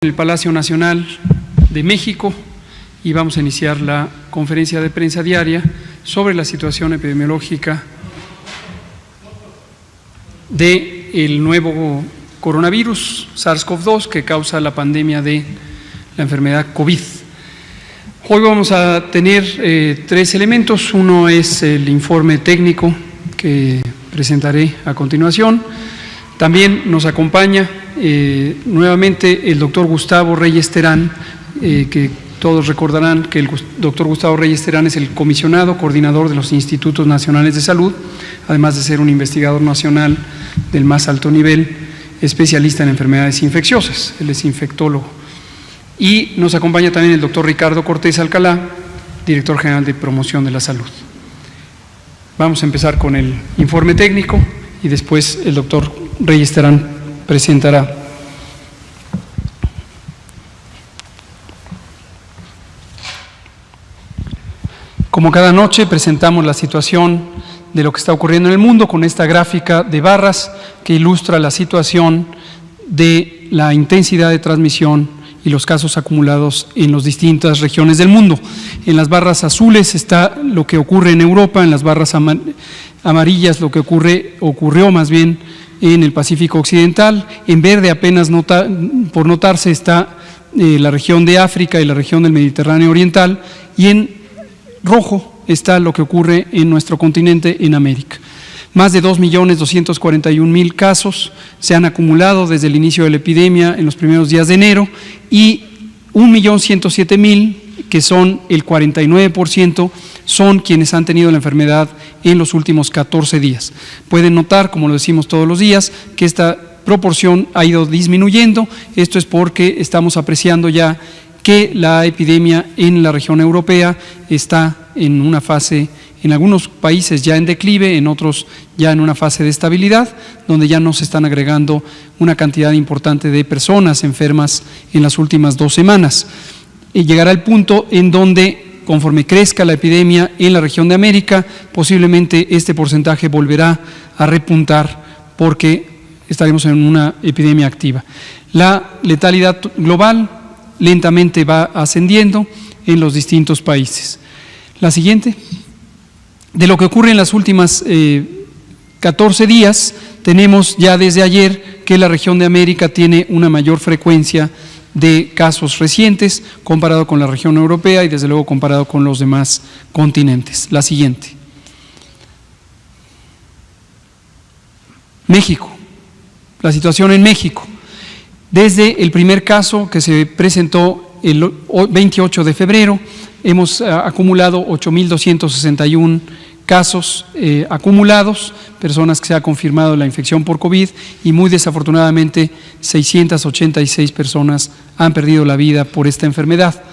En el Palacio Nacional de México y vamos a iniciar la conferencia de prensa diaria sobre la situación epidemiológica del nuevo coronavirus SARS-CoV-2 que causa la pandemia de la enfermedad COVID. Hoy vamos a tener tres elementos. Uno es el informe técnico que presentaré a continuación. También nos acompaña nuevamente el doctor Gustavo Reyes Terán, que todos recordarán que el doctor Gustavo Reyes Terán es el comisionado coordinador de los Institutos Nacionales de Salud, además de ser un investigador nacional del más alto nivel, especialista en enfermedades infecciosas, él es infectólogo. Y nos acompaña también el doctor Ricardo Cortés Alcalá, director general de Promoción de la Salud. Vamos a empezar con el informe técnico y después el doctor Reyes Terán presentará. Como cada noche presentamos la situación de lo que está ocurriendo en el mundo con esta gráfica de barras que ilustra la situación de la intensidad de transmisión y los casos acumulados en las distintas regiones del mundo. En las barras azules está lo que ocurre en Europa, en las barras amarillas lo que ocurrió más bien en el Pacífico Occidental. En verde apenas por notarse está la región de África y la región del Mediterráneo Oriental, y en rojo está lo que ocurre en nuestro continente, en América. Más de 2.241.000 casos se han acumulado desde el inicio de la epidemia en los primeros días de enero y 1.107.000, que son el 49%, son quienes han tenido la enfermedad en los últimos 14 días. Pueden notar, como lo decimos todos los días, que esta proporción ha ido disminuyendo. Esto es porque estamos apreciando ya que la epidemia en la región europea está en una fase, en algunos países ya en declive, en otros ya en una fase de estabilidad, donde ya no se están agregando una cantidad importante de personas enfermas en las últimas 2 semanas. Y llegará el punto en donde, conforme crezca la epidemia en la región de América, posiblemente este porcentaje volverá a repuntar porque estaremos en una epidemia activa. La letalidad global lentamente va ascendiendo en los distintos países. La siguiente. De lo que ocurre en las últimas 14 días, tenemos ya desde ayer que la región de América tiene una mayor frecuencia de casos recientes comparado con la región europea y desde luego comparado con los demás continentes. La siguiente. México. La situación en México. Desde el primer caso que se presentó el 28 de febrero, hemos acumulado 8.261 casos acumulados, personas que se ha confirmado la infección por COVID, y muy desafortunadamente 686 personas han perdido la vida por esta enfermedad.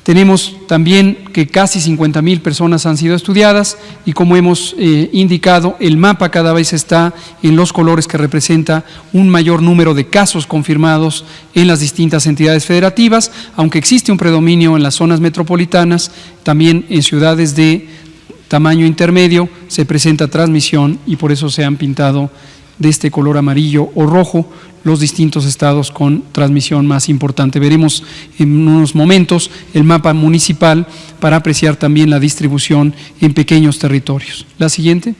Tenemos también que casi 50.000 personas han sido estudiadas y, como hemos indicado, el mapa cada vez está en los colores que representa un mayor número de casos confirmados en las distintas entidades federativas, aunque existe un predominio en las zonas metropolitanas, también en ciudades de tamaño intermedio se presenta transmisión y por eso se han pintado de este color amarillo o rojo los distintos estados con transmisión más importante. Veremos en unos momentos el mapa municipal para apreciar también la distribución en pequeños territorios. La siguiente.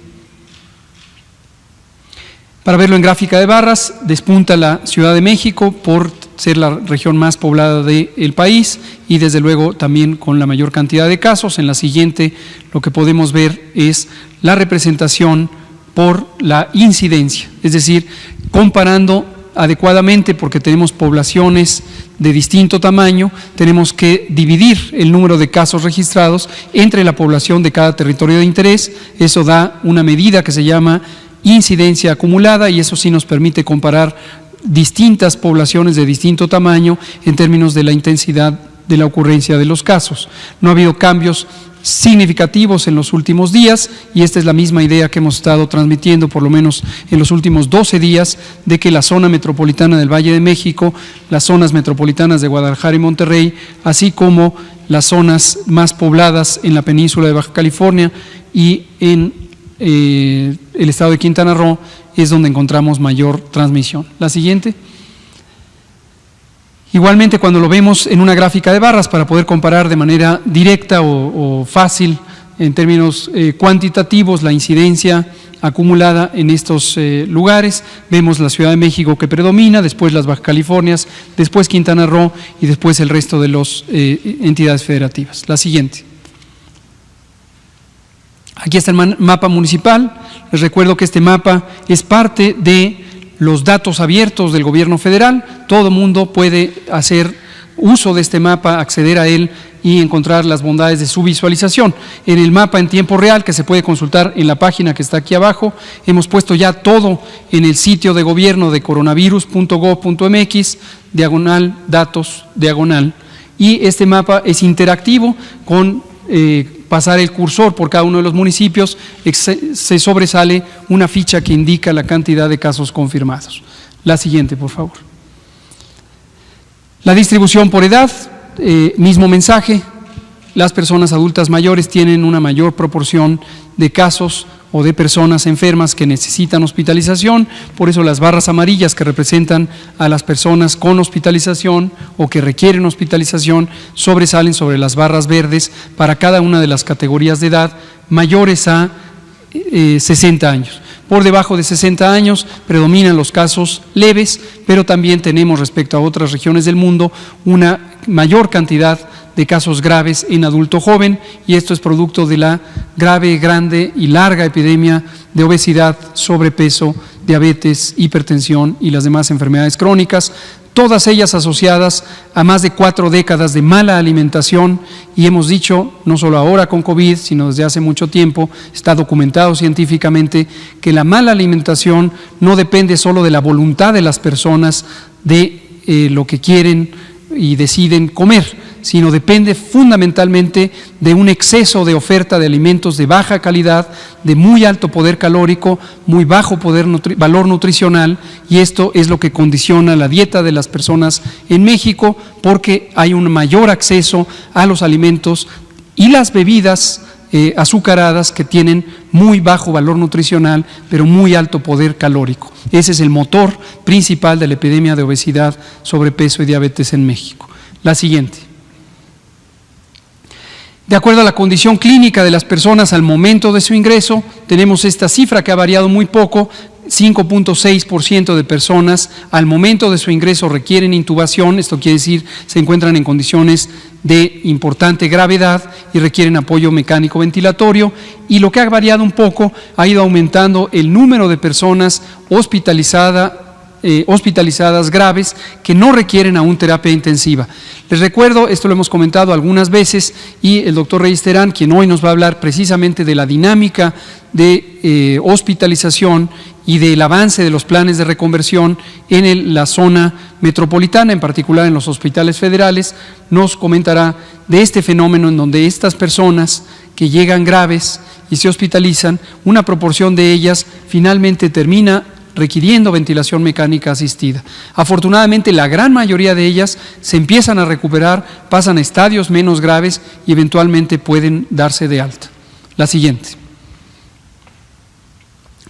Para verlo en gráfica de barras, despunta la Ciudad de México por ser la región más poblada del país y desde luego también con la mayor cantidad de casos. En la siguiente lo que podemos ver es la representación por la incidencia, es decir, comparando adecuadamente, porque tenemos poblaciones de distinto tamaño, tenemos que dividir el número de casos registrados entre la población de cada territorio de interés. Eso da una medida que se llama incidencia acumulada y eso sí nos permite comparar distintas poblaciones de distinto tamaño en términos de la intensidad de la ocurrencia de los casos. No ha habido cambios significativos en los últimos días y esta es la misma idea que hemos estado transmitiendo por lo menos en los últimos 12 días de que la zona metropolitana del Valle de México, las zonas metropolitanas de Guadalajara y Monterrey, así como las zonas más pobladas en la península de Baja California y en el estado de Quintana Roo es donde encontramos mayor transmisión. La siguiente. Igualmente, cuando lo vemos en una gráfica de barras para poder comparar de manera directa o fácil en términos cuantitativos la incidencia acumulada en estos lugares, vemos la Ciudad de México que predomina, después las Baja Californias, después Quintana Roo y después el resto de las entidades federativas. La siguiente. Aquí está el mapa municipal. Les recuerdo que este mapa es parte de los datos abiertos del gobierno federal. Todo mundo puede hacer uso de este mapa, acceder a él y encontrar las bondades de su visualización. En el mapa en tiempo real, que se puede consultar en la página que está aquí abajo, hemos puesto ya todo en el sitio de gobierno de coronavirus.gov.mx, /datos, y este mapa es interactivo con pasar el cursor por cada uno de los municipios, se sobresale una ficha que indica la cantidad de casos confirmados. La siguiente, por favor. La distribución por edad, mismo mensaje. Las personas adultas mayores tienen una mayor proporción de casos o de personas enfermas que necesitan hospitalización, por eso las barras amarillas que representan a las personas con hospitalización o que requieren hospitalización sobresalen sobre las barras verdes para cada una de las categorías de edad mayores a 60 años. Por debajo de 60 años predominan los casos leves, pero también tenemos respecto a otras regiones del mundo una mayor cantidad de casos graves en adulto joven, y esto es producto de la grave, grande y larga epidemia de obesidad, sobrepeso, diabetes, hipertensión y las demás enfermedades crónicas, todas ellas asociadas a más de 4 décadas de mala alimentación, y hemos dicho, no solo ahora con COVID, sino desde hace mucho tiempo, está documentado científicamente que la mala alimentación no depende solo de la voluntad de las personas de lo que quieren y deciden comer, sino depende fundamentalmente de un exceso de oferta de alimentos de baja calidad, de muy alto poder calórico, muy bajo valor nutricional, y esto es lo que condiciona la dieta de las personas en México, porque hay un mayor acceso a los alimentos y las bebidas azucaradas que tienen muy bajo valor nutricional, pero muy alto poder calórico. Ese es el motor principal de la epidemia de obesidad, sobrepeso y diabetes en México. La siguiente. De acuerdo a la condición clínica de las personas al momento de su ingreso, tenemos esta cifra que ha variado muy poco. 5.6% de personas al momento de su ingreso requieren intubación, esto quiere decir se encuentran en condiciones de importante gravedad y requieren apoyo mecánico ventilatorio, y lo que ha variado un poco, ha ido aumentando el número de personas hospitalizadas graves que no requieren aún terapia intensiva. Les recuerdo, esto lo hemos comentado algunas veces, y el doctor Reyes Terán, quien hoy nos va a hablar precisamente de la dinámica de hospitalización y del avance de los planes de reconversión en la zona metropolitana, en particular en los hospitales federales, nos comentará de este fenómeno en donde estas personas que llegan graves y se hospitalizan, una proporción de ellas finalmente termina requiriendo ventilación mecánica asistida. Afortunadamente, la gran mayoría de ellas se empiezan a recuperar, pasan a estadios menos graves y eventualmente pueden darse de alta. La siguiente.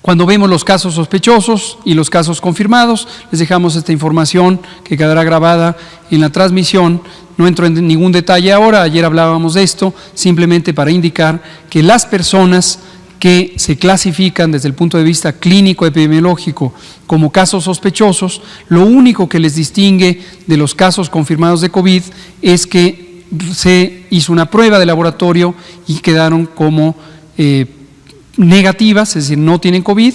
Cuando vemos los casos sospechosos y los casos confirmados, les dejamos esta información que quedará grabada en la transmisión. No entro en ningún detalle ahora, ayer hablábamos de esto, simplemente para indicar que las personas que se clasifican desde el punto de vista clínico epidemiológico como casos sospechosos, lo único que les distingue de los casos confirmados de COVID es que se hizo una prueba de laboratorio y quedaron como negativas, es decir, no tienen COVID,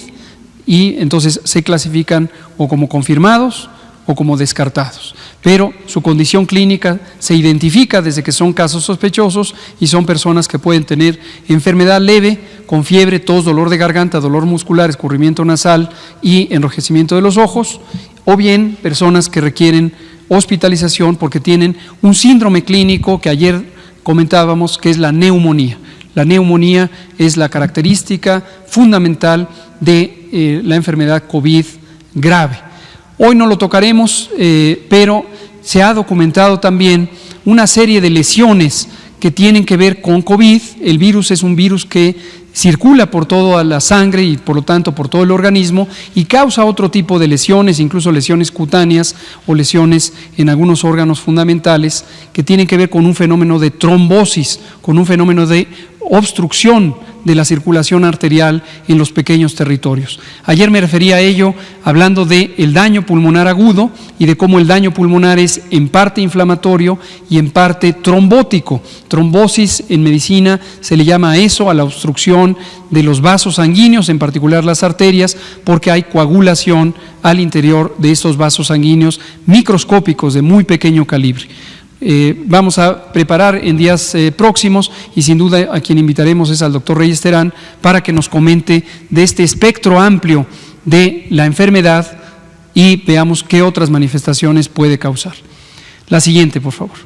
y entonces se clasifican o como confirmados o como descartados. Pero su condición clínica se identifica desde que son casos sospechosos y son personas que pueden tener enfermedad leve, con fiebre, tos, dolor de garganta, dolor muscular, escurrimiento nasal y enrojecimiento de los ojos, o bien personas que requieren hospitalización porque tienen un síndrome clínico que ayer comentábamos, que es la neumonía. La neumonía es la característica fundamental de la enfermedad COVID grave. Hoy no lo tocaremos, pero se ha documentado también una serie de lesiones que tienen que ver con COVID. El virus es un virus que circula por toda la sangre y por lo tanto por todo el organismo y causa otro tipo de lesiones, incluso lesiones cutáneas o lesiones en algunos órganos fundamentales que tienen que ver con un fenómeno de trombosis, con un fenómeno de obstrucción de la circulación arterial en los pequeños territorios. Ayer me refería a ello hablando del daño pulmonar agudo y de cómo el daño pulmonar es en parte inflamatorio y en parte trombótico. Trombosis en medicina se le llama a eso, a la obstrucción de los vasos sanguíneos, en particular las arterias, porque hay coagulación al interior de estos vasos sanguíneos microscópicos de muy pequeño calibre. Vamos a preparar en días próximos y sin duda a quien invitaremos es al doctor Reyes Terán para que nos comente de este espectro amplio de la enfermedad y veamos qué otras manifestaciones puede causar. La siguiente, por favor.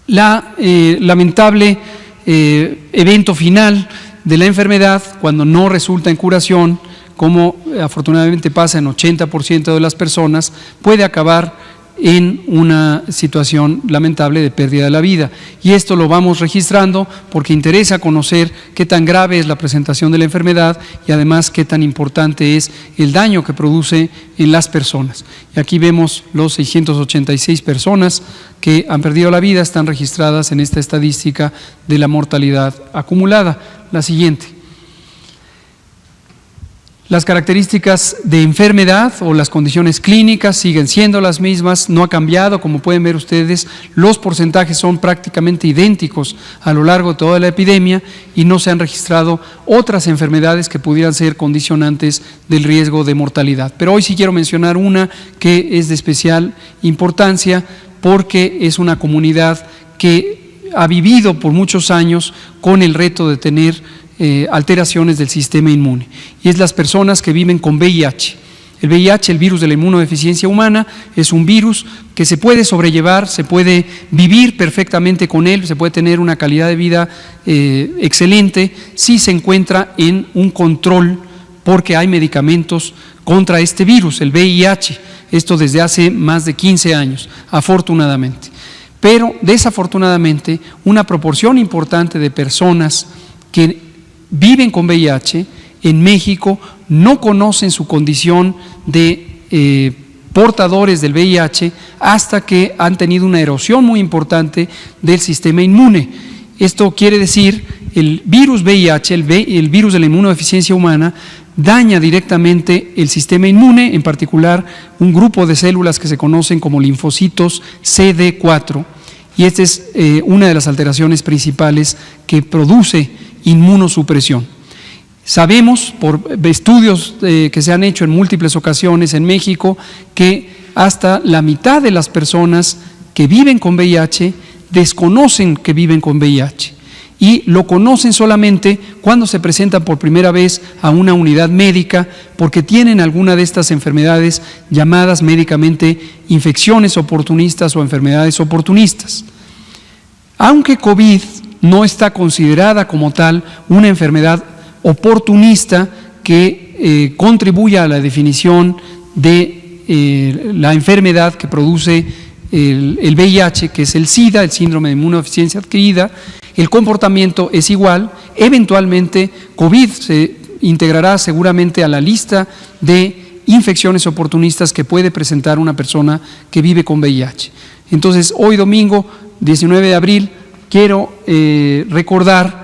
Lamentable evento final de la enfermedad, cuando no resulta en curación, como afortunadamente pasa en 80% de las personas, puede acabar en una situación lamentable de pérdida de la vida. Y esto lo vamos registrando porque interesa conocer qué tan grave es la presentación de la enfermedad y además qué tan importante es el daño que produce en las personas. Y aquí vemos los 686 personas que han perdido la vida, están registradas en esta estadística de la mortalidad acumulada. La siguiente. Las características de enfermedad o las condiciones clínicas siguen siendo las mismas, no ha cambiado, como pueden ver ustedes, los porcentajes son prácticamente idénticos a lo largo de toda la epidemia y no se han registrado otras enfermedades que pudieran ser condicionantes del riesgo de mortalidad. Pero hoy sí quiero mencionar una que es de especial importancia porque es una comunidad que ha vivido por muchos años con el reto de tener alteraciones del sistema inmune, y es las personas que viven con VIH. El VIH, el virus de la inmunodeficiencia humana, es un virus que se puede sobrellevar, se puede vivir perfectamente con él, se puede tener una calidad de vida excelente si se encuentra en un control, porque hay medicamentos contra este virus, el VIH, esto desde hace más de 15 años, afortunadamente. Pero desafortunadamente una proporción importante de personas que viven con VIH en México no conocen su condición de portadores del VIH hasta que han tenido una erosión muy importante del sistema inmune. Esto quiere decir, el virus VIH, el virus de la inmunodeficiencia humana, daña directamente el sistema inmune, en particular un grupo de células que se conocen como linfocitos CD4, y esta es una de las alteraciones principales que produce inmunosupresión. Sabemos por estudios que se han hecho en múltiples ocasiones en México que hasta la mitad de las personas que viven con VIH desconocen que viven con VIH y lo conocen solamente cuando se presentan por primera vez a una unidad médica porque tienen alguna de estas enfermedades llamadas médicamente infecciones oportunistas o enfermedades oportunistas. Aunque COVID no está considerada como tal una enfermedad oportunista que contribuya a la definición de la enfermedad que produce el VIH, que es el SIDA, el síndrome de inmunodeficiencia adquirida. El comportamiento es igual. Eventualmente COVID se integrará seguramente a la lista de infecciones oportunistas que puede presentar una persona que vive con VIH. Entonces, hoy domingo, 19 de abril, quiero recordar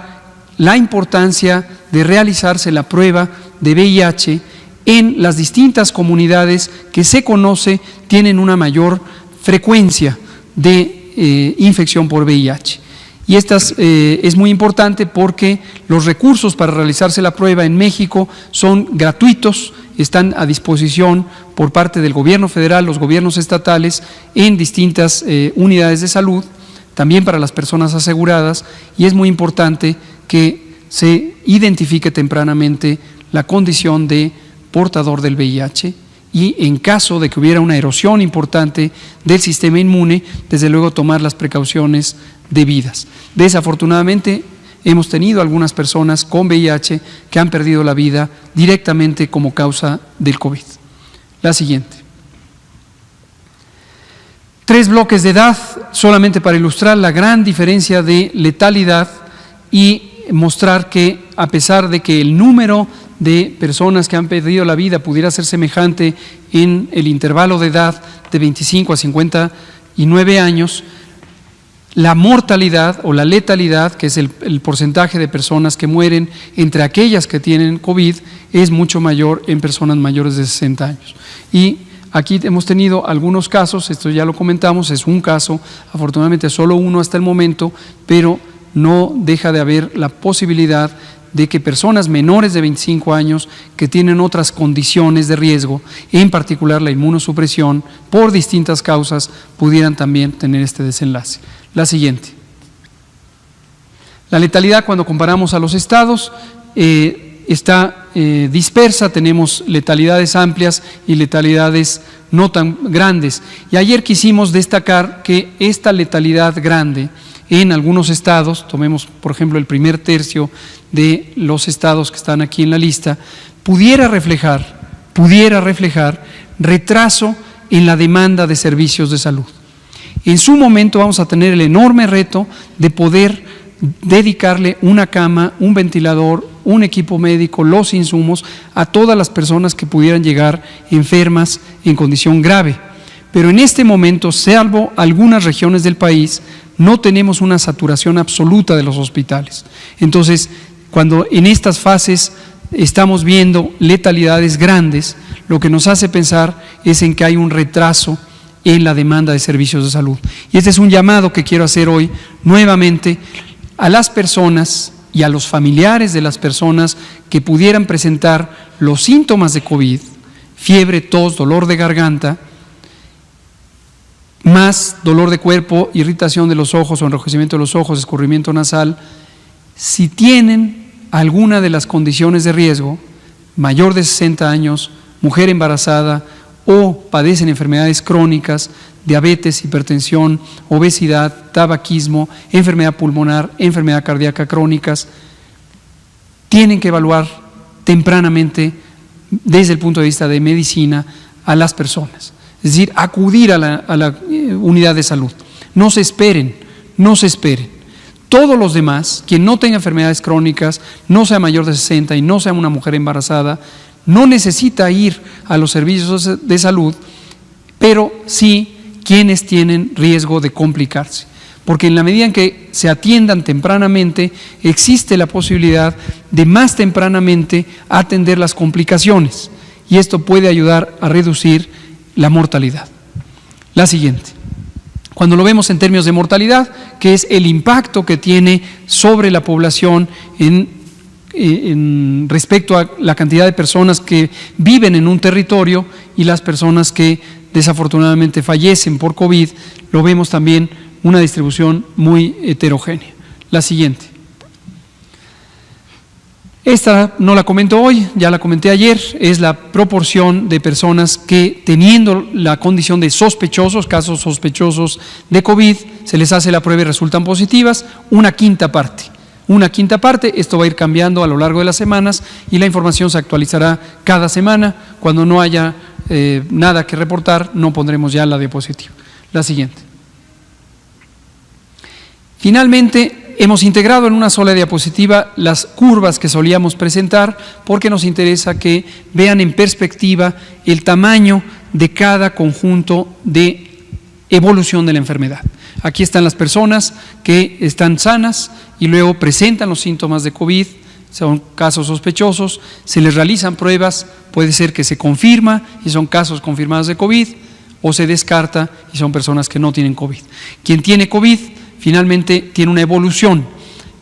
la importancia de realizarse la prueba de VIH en las distintas comunidades que se conoce tienen una mayor frecuencia de infección por VIH. Y es muy importante porque los recursos para realizarse la prueba en México son gratuitos, están a disposición por parte del gobierno federal, los gobiernos estatales, en distintas unidades de salud, también para las personas aseguradas, y es muy importante que se identifique tempranamente la condición de portador del VIH y en caso de que hubiera una erosión importante del sistema inmune, desde luego tomar las precauciones debidas. Desafortunadamente hemos tenido algunas personas con VIH que han perdido la vida directamente como causa del COVID. La siguiente. 3 bloques de edad solamente para ilustrar la gran diferencia de letalidad y mostrar que a pesar de que el número de personas que han perdido la vida pudiera ser semejante en el intervalo de edad de 25 a 59 años, la mortalidad o la letalidad, que es el porcentaje de personas que mueren entre aquellas que tienen COVID, es mucho mayor en personas mayores de 60 años. Y aquí hemos tenido algunos casos, esto ya lo comentamos, es un caso, afortunadamente solo uno hasta el momento, pero no deja de haber la posibilidad de que personas menores de 25 años que tienen otras condiciones de riesgo, en particular la inmunosupresión, por distintas causas, pudieran también tener este desenlace. La siguiente. La letalidad, cuando comparamos a los estados, está dispersa, tenemos letalidades amplias y letalidades no tan grandes. Y ayer quisimos destacar que esta letalidad grande en algunos estados, tomemos por ejemplo el primer tercio de los estados que están aquí en la lista, pudiera reflejar retraso en la demanda de servicios de salud. En su momento vamos a tener el enorme reto de poder dedicarle una cama, un ventilador, un equipo médico, los insumos a todas las personas que pudieran llegar enfermas en condición grave. Pero en este momento, salvo algunas regiones del país, no tenemos una saturación absoluta de los hospitales. Entonces, cuando en estas fases estamos viendo letalidades grandes, lo que nos hace pensar es en que hay un retraso en la demanda de servicios de salud. Y este es un llamado que quiero hacer hoy nuevamente a las personas y a los familiares de las personas que pudieran presentar los síntomas de COVID, fiebre, tos, dolor de garganta, más dolor de cuerpo, irritación de los ojos o enrojecimiento de los ojos, escurrimiento nasal. Si tienen alguna de las condiciones de riesgo, mayor de 60 años, mujer embarazada o padecen enfermedades crónicas, diabetes, hipertensión, obesidad, tabaquismo, enfermedad pulmonar, enfermedad cardíaca crónicas, tienen que evaluar tempranamente desde el punto de vista de medicina a las personas. Es decir, acudir a la unidad de salud. No se esperen. Todos los demás, quien no tenga enfermedades crónicas, no sea mayor de 60 y no sea una mujer embarazada, no necesita ir a los servicios de salud, pero sí quienes tienen riesgo de complicarse. Porque en la medida en que se atiendan tempranamente, existe la posibilidad de más tempranamente atender las complicaciones. Y esto puede ayudar a reducir la mortalidad. La siguiente. Cuando lo vemos en términos de mortalidad, que es el impacto que tiene sobre la población en respecto a la cantidad de personas que viven en un territorio y las personas que desafortunadamente fallecen por COVID, lo vemos también una distribución muy heterogénea. La siguiente. Esta no la comento hoy, ya la comenté ayer, es la proporción de personas que teniendo la condición de sospechosos, casos sospechosos de COVID, se les hace la prueba y resultan positivas, una quinta parte. Esto va a ir cambiando a lo largo de las semanas y la información se actualizará cada semana. Cuando no haya nada que reportar, no pondremos ya la diapositiva. La siguiente. Finalmente, hemos integrado en una sola diapositiva las curvas que solíamos presentar porque nos interesa que vean en perspectiva el tamaño de cada conjunto de evolución de la enfermedad. Aquí están las personas que están sanas y luego presentan los síntomas de COVID, son casos sospechosos, se les realizan pruebas, puede ser que se confirma y son casos confirmados de COVID o se descarta y son personas que no tienen COVID. Quien tiene COVID finalmente tiene una evolución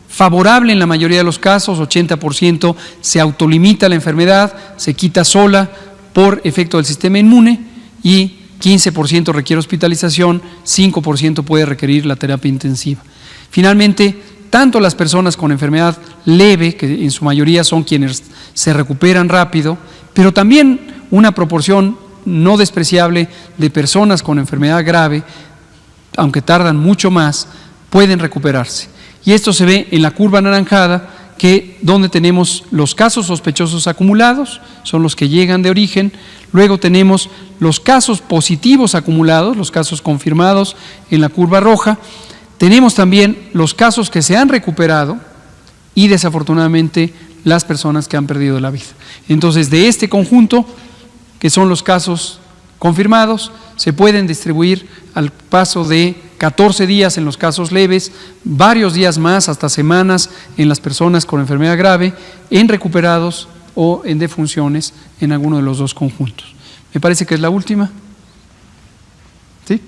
favorable en la mayoría de los casos, 80% se autolimita la enfermedad, se quita sola por efecto del sistema inmune y 15% requiere hospitalización, 5% puede requerir la terapia intensiva. Finalmente, tanto las personas con enfermedad leve, que en su mayoría son quienes se recuperan rápido, pero también una proporción no despreciable de personas con enfermedad grave, aunque tardan mucho más, pueden recuperarse. Y esto se ve en la curva anaranjada, que donde tenemos los casos sospechosos acumulados, son los que llegan de origen, luego tenemos los casos positivos acumulados, los casos confirmados en la curva roja, tenemos también los casos que se han recuperado y desafortunadamente las personas que han perdido la vida. Entonces, de este conjunto, que son los casos confirmados, se pueden distribuir al paso de 14 días en los casos leves, varios días más, hasta semanas, en las personas con enfermedad grave, en recuperados o en defunciones en alguno de los dos conjuntos. Me parece que es la última. ¿Sí?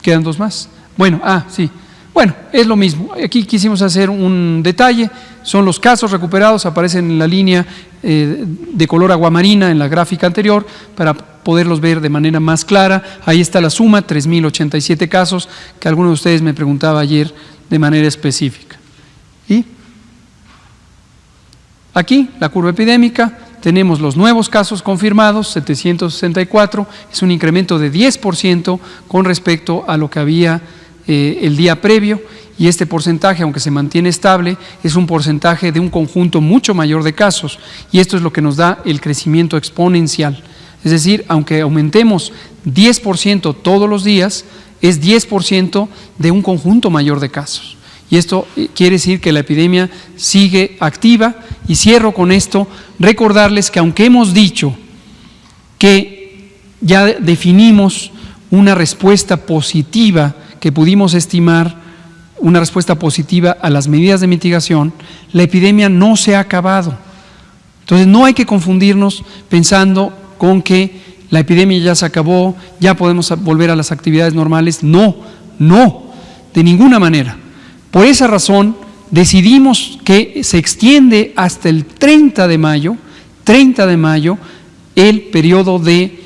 ¿Quedan dos más? Bueno, sí. Bueno, es lo mismo. Aquí quisimos hacer un detalle. Son los casos recuperados, aparecen en la línea de color aguamarina en la gráfica anterior para poderlos ver de manera más clara. Ahí está la suma, 3.087 casos, que alguno de ustedes me preguntaba ayer de manera específica. Y aquí, la curva epidémica, tenemos los nuevos casos confirmados, 764, es un incremento de 10% con respecto a lo que había el día previo, y este porcentaje, aunque se mantiene estable, es un porcentaje de un conjunto mucho mayor de casos, y esto es lo que nos da el crecimiento exponencial. Es decir, aunque aumentemos 10% todos los días, es 10% de un conjunto mayor de casos. Y esto quiere decir que la epidemia sigue activa. Y cierro con esto, recordarles que aunque hemos dicho que ya definimos una respuesta positiva, que pudimos estimar una respuesta positiva a las medidas de mitigación, la epidemia no se ha acabado. Entonces no hay que confundirnos pensando con que la epidemia ya se acabó, ya podemos volver a las actividades normales. No, de ninguna manera. Por esa razón decidimos que se extiende hasta el 30 de mayo, el periodo de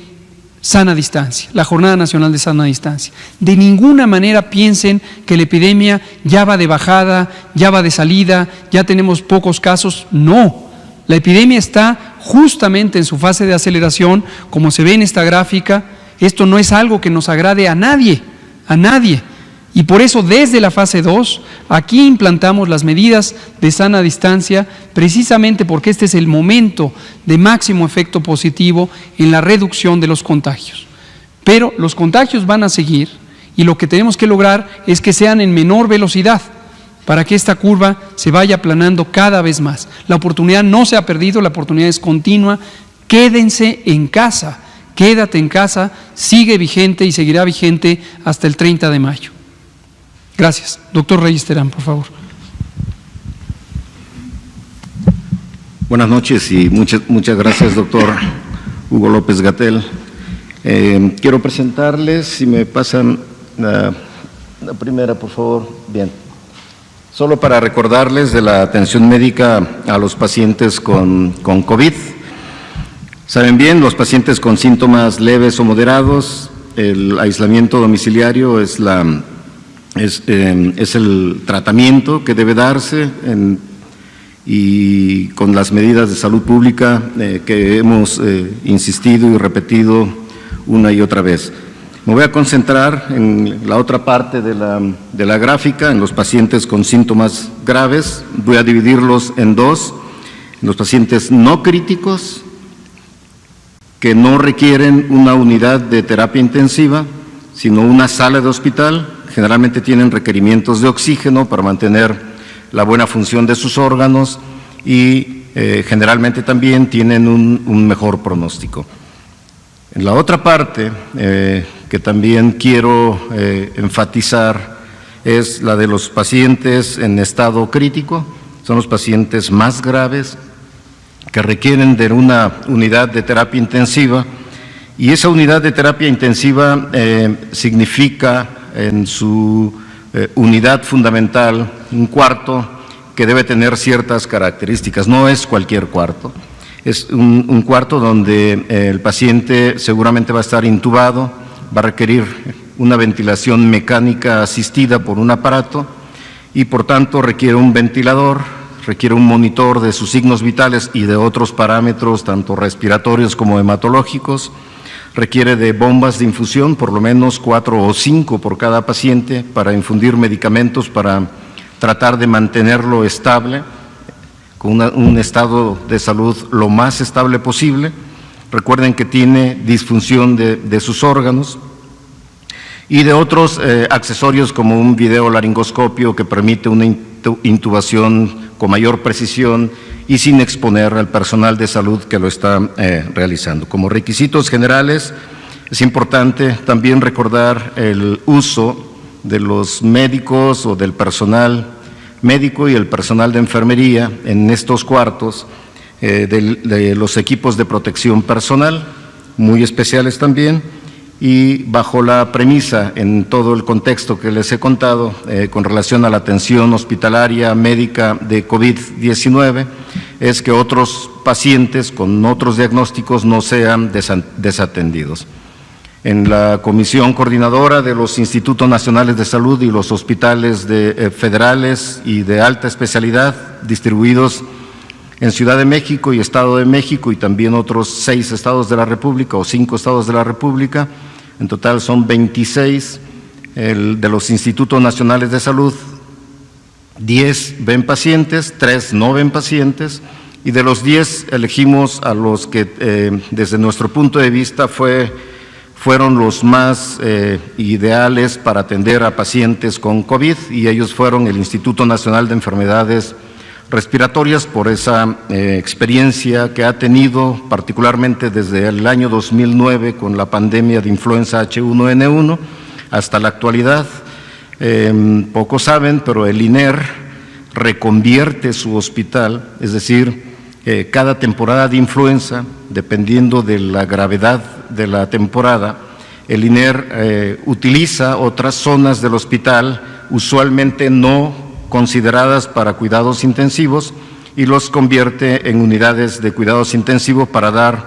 sana distancia, la Jornada Nacional de Sana Distancia. De ninguna manera piensen que la epidemia ya va de bajada, ya va de salida, ya tenemos pocos casos. No, la epidemia está justamente en su fase de aceleración, como se ve en esta gráfica. Esto no es algo que nos agrade a nadie, y por eso desde la fase 2, aquí implantamos las medidas de sana distancia, precisamente porque este es el momento de máximo efecto positivo en la reducción de los contagios. Pero los contagios van a seguir, y lo que tenemos que lograr es que sean en menor velocidad, para que esta curva se vaya aplanando cada vez más. La oportunidad no se ha perdido, la oportunidad es continua. Quédense en casa, quédate en casa, sigue vigente y seguirá vigente hasta el 30 de mayo. Gracias. Doctor Reyes Terán, por favor. Buenas noches y muchas gracias, doctor Hugo López-Gatell. Quiero presentarles, si me pasan la primera, por favor. Bien. Solo para recordarles de la atención médica a los pacientes con COVID. Saben bien, los pacientes con síntomas leves o moderados, el aislamiento domiciliario es el tratamiento que debe darse y con las medidas de salud pública que hemos insistido y repetido una y otra vez. Me voy a concentrar en la otra parte de la gráfica, en los pacientes con síntomas graves. Voy a dividirlos en dos: los pacientes no críticos, que no requieren una unidad de terapia intensiva, sino una sala de hospital. Generalmente tienen requerimientos de oxígeno para mantener la buena función de sus órganos y generalmente también tienen un mejor pronóstico. En la otra parte, que también quiero enfatizar, es la de los pacientes en estado crítico. Son los pacientes más graves que requieren de una unidad de terapia intensiva, y esa unidad de terapia intensiva significa en su unidad fundamental un cuarto que debe tener ciertas características. No es cualquier cuarto, es un cuarto donde el paciente seguramente va a estar intubado, va a requerir una ventilación mecánica asistida por un aparato y por tanto requiere un ventilador, requiere un monitor de sus signos vitales y de otros parámetros, tanto respiratorios como hematológicos. Requiere de bombas de infusión, por lo menos 4 o 5 por cada paciente, para infundir medicamentos para tratar de mantenerlo estable. con un estado de salud lo más estable posible. Recuerden que tiene disfunción de sus órganos y de otros accesorios como un videolaringoscopio que permite una intubación con mayor precisión y sin exponer al personal de salud que lo está realizando. Como requisitos generales, es importante también recordar el uso de los médicos o del personal médico y el personal de enfermería en estos cuartos, de los equipos de protección personal, muy especiales también, y bajo la premisa, en todo el contexto que les he contado, con relación a la atención hospitalaria médica de COVID-19, es que otros pacientes con otros diagnósticos no sean desatendidos. En la Comisión Coordinadora de los Institutos Nacionales de Salud y los hospitales federales y de alta especialidad distribuidos en Ciudad de México y Estado de México y también otros 6 estados de la República o 5 estados de la República, en total son 26 de los Institutos Nacionales de Salud, 10 ven pacientes, 3 no ven pacientes, y de los 10 elegimos a los que desde nuestro punto de vista fueron los más ideales para atender a pacientes con COVID, y ellos fueron el Instituto Nacional de Enfermedades Respiratorias, por esa experiencia que ha tenido particularmente desde el año 2009 con la pandemia de influenza H1N1 hasta la actualidad. Pocos saben, pero el INER reconvierte su hospital, es decir, cada temporada de influenza, dependiendo de la gravedad de la temporada, el INER utiliza otras zonas del hospital, usualmente no consideradas para cuidados intensivos, y los convierte en unidades de cuidados intensivos para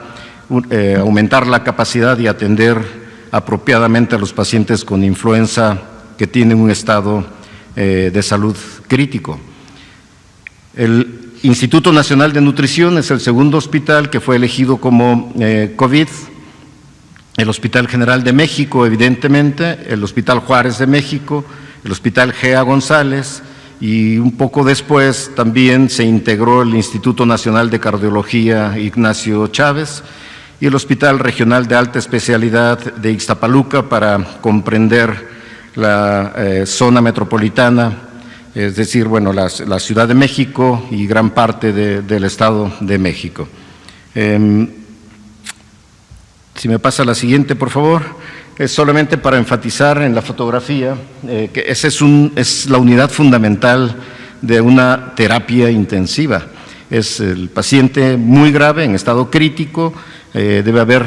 aumentar la capacidad y atender apropiadamente a los pacientes con influenza que tienen un estado de salud crítico. El Instituto Nacional de Nutrición es el segundo hospital que fue elegido como COVID, el Hospital General de México, evidentemente, el Hospital Juárez de México, el Hospital G.A. González, y un poco después también se integró el Instituto Nacional de Cardiología Ignacio Chávez y el Hospital Regional de Alta Especialidad de Ixtapaluca para comprender la zona metropolitana, es decir, bueno, la Ciudad de México y gran parte del Estado de México. Si me pasa la siguiente, por favor. Es solamente para enfatizar en la fotografía que esa es la unidad fundamental de una terapia intensiva. Es el paciente muy grave, en estado crítico, debe haber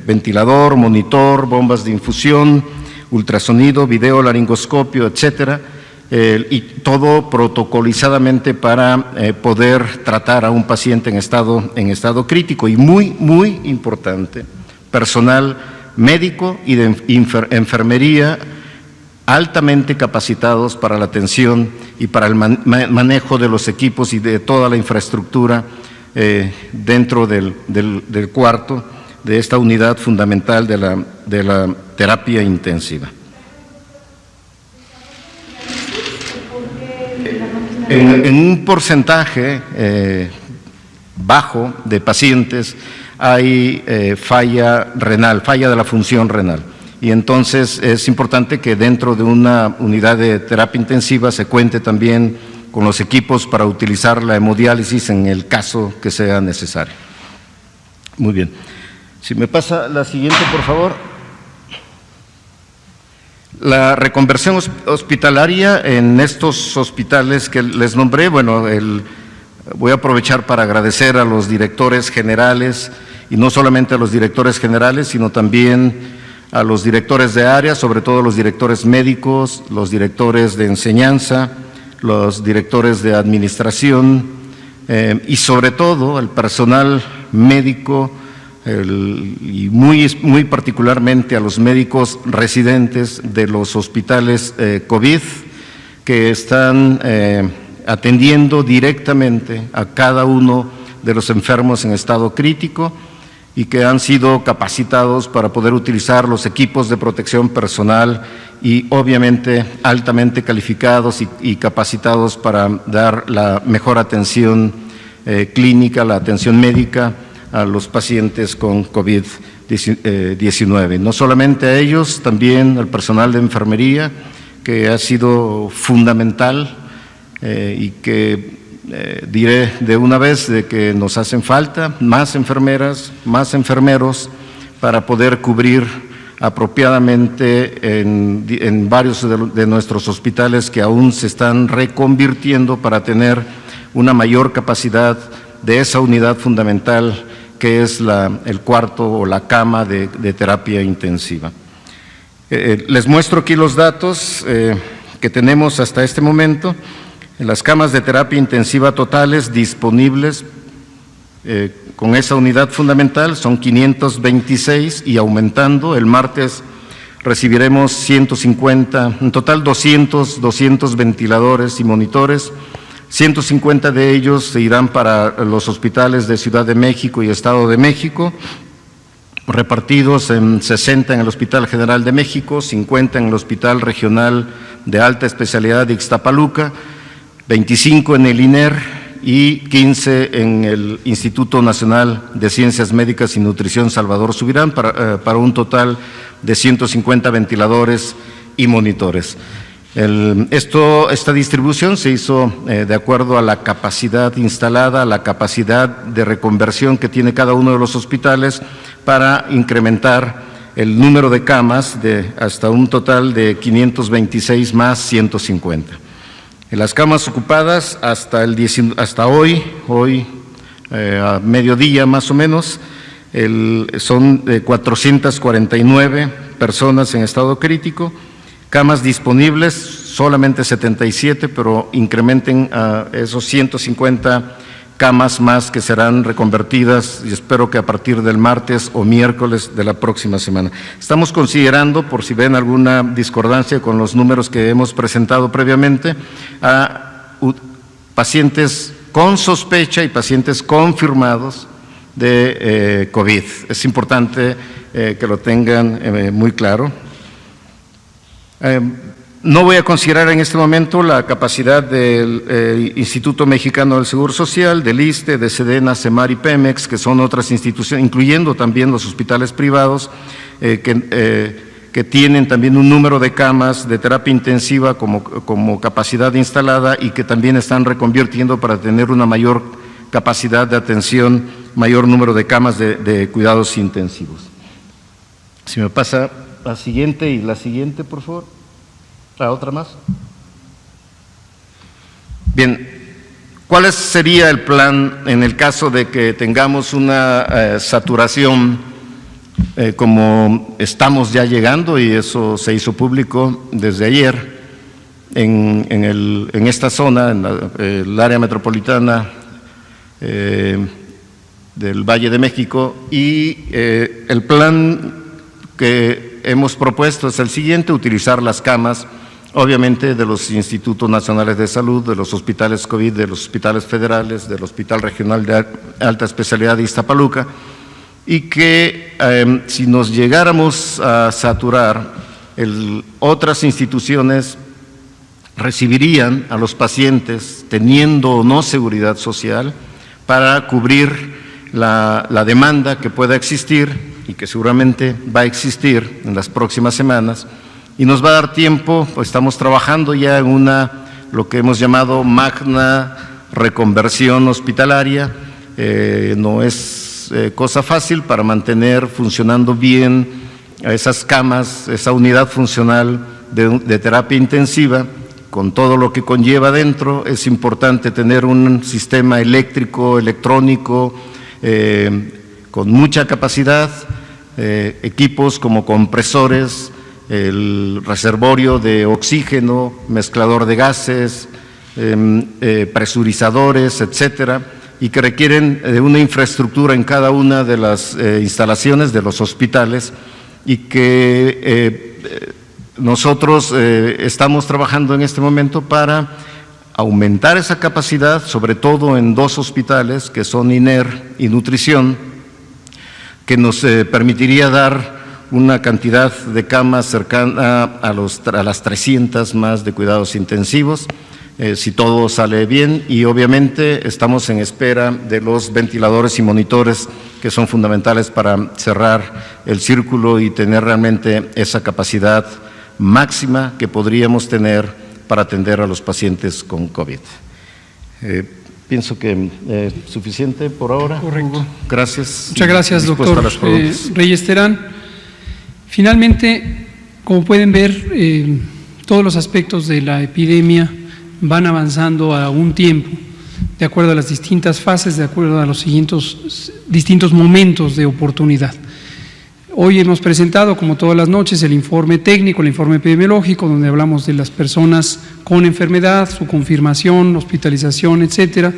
ventilador, monitor, bombas de infusión, ultrasonido, videolaringoscopio, etcétera, y todo protocolizadamente para poder tratar a un paciente en estado crítico. Y muy importante, personal médico y de enfermería altamente capacitados para la atención y para el manejo de los equipos y de toda la infraestructura dentro del cuarto de esta unidad fundamental de la terapia intensiva. En un porcentaje bajo de pacientes hay falla renal, falla de la función renal. Y entonces es importante que dentro de una unidad de terapia intensiva se cuente también con los equipos para utilizar la hemodiálisis en el caso que sea necesario. Muy bien. Si me pasa la siguiente, por favor. La reconversión hospitalaria en estos hospitales que les nombré, bueno, voy a aprovechar para agradecer a los directores generales, y no solamente a los directores generales, sino también a los directores de área, sobre todo los directores médicos, los directores de enseñanza, los directores de administración y sobre todo el personal médico y muy particularmente a los médicos residentes de los hospitales COVID que están atendiendo directamente a cada uno de los enfermos en estado crítico y que han sido capacitados para poder utilizar los equipos de protección personal y obviamente altamente calificados y capacitados para dar la mejor atención clínica, la atención médica a los pacientes con COVID-19. No solamente a ellos, también al personal de enfermería, que ha sido fundamental y que diré de una vez de que nos hacen falta más enfermeras, más enfermeros para poder cubrir apropiadamente en varios de nuestros hospitales que aún se están reconvirtiendo para tener una mayor capacidad de esa unidad fundamental que es el cuarto o la cama de terapia intensiva. Les muestro aquí los datos que tenemos hasta este momento. Las camas de terapia intensiva totales disponibles con esa unidad fundamental son 526 y aumentando. El martes recibiremos 150, en total 200 ventiladores y monitores. 150 de ellos se irán para los hospitales de Ciudad de México y Estado de México, repartidos en 60 en el Hospital General de México, 50 en el Hospital Regional de Alta Especialidad de Ixtapaluca, 25 en el INER y 15 en el Instituto Nacional de Ciencias Médicas y Nutrición Salvador Subirán, para un total de 150 ventiladores y monitores. Esta distribución se hizo de acuerdo a la capacidad instalada, a la capacidad de reconversión que tiene cada uno de los hospitales para incrementar el número de camas hasta un total de 526 más 150. En las camas ocupadas hasta hoy a mediodía más o menos, son 449 personas en estado crítico. Camas disponibles, solamente 77, pero incrementen a esos 150 camas más que serán reconvertidas y espero que a partir del martes o miércoles de la próxima semana. Estamos considerando, por si ven alguna discordancia con los números que hemos presentado previamente, a pacientes con sospecha y pacientes confirmados de COVID. Es importante que lo tengan muy claro. No voy a considerar en este momento la capacidad del Instituto Mexicano del Seguro Social, del ISSSTE, de SEDENA, CEMAR y Pemex, que son otras instituciones, incluyendo también los hospitales privados, que tienen también un número de camas de terapia intensiva como capacidad instalada y que también están reconvirtiendo para tener una mayor capacidad de atención, mayor número de camas de cuidados intensivos. Si me pasa la siguiente y la siguiente, por favor. La otra más. Bien, ¿cuál sería el plan en el caso de que tengamos una saturación como estamos ya llegando, y eso se hizo público desde ayer en esta zona, en el área metropolitana del Valle de México, y el plan que hemos propuesto es el siguiente: utilizar las camas obviamente de los institutos nacionales de salud, de los hospitales COVID, de los hospitales federales, del Hospital Regional de Alta Especialidad de Ixtapaluca, y que si nos llegáramos a saturar, otras instituciones recibirían a los pacientes teniendo o no seguridad social para cubrir la demanda que pueda existir y que seguramente va a existir en las próximas semanas. Y nos va a dar tiempo, pues estamos trabajando ya en lo que hemos llamado magna reconversión hospitalaria. No es cosa fácil para mantener funcionando bien a esas camas, esa unidad funcional de terapia intensiva, con todo lo que conlleva dentro. Es importante tener un sistema eléctrico, electrónico, con mucha capacidad, equipos como compresores, el reservorio de oxígeno, mezclador de gases, presurizadores, etcétera, y que requieren de una infraestructura en cada una de las instalaciones de los hospitales, y que nosotros estamos trabajando en este momento para aumentar esa capacidad, sobre todo en dos hospitales que son INER y Nutrición, que nos permitiría dar una cantidad de camas cercana a las 300 más de cuidados intensivos, si todo sale bien, y obviamente estamos en espera de los ventiladores y monitores que son fundamentales para cerrar el círculo y tener realmente esa capacidad máxima que podríamos tener para atender a los pacientes con COVID. Pienso que suficiente por ahora. Correcto. Gracias. Muchas gracias, doctor Reyes Terán. Finalmente, como pueden ver, todos los aspectos de la epidemia van avanzando a un tiempo, de acuerdo a las distintas fases, de acuerdo a los distintos momentos de oportunidad. Hoy hemos presentado, como todas las noches, el informe técnico, el informe epidemiológico, donde hablamos de las personas con enfermedad, su confirmación, hospitalización, etcétera.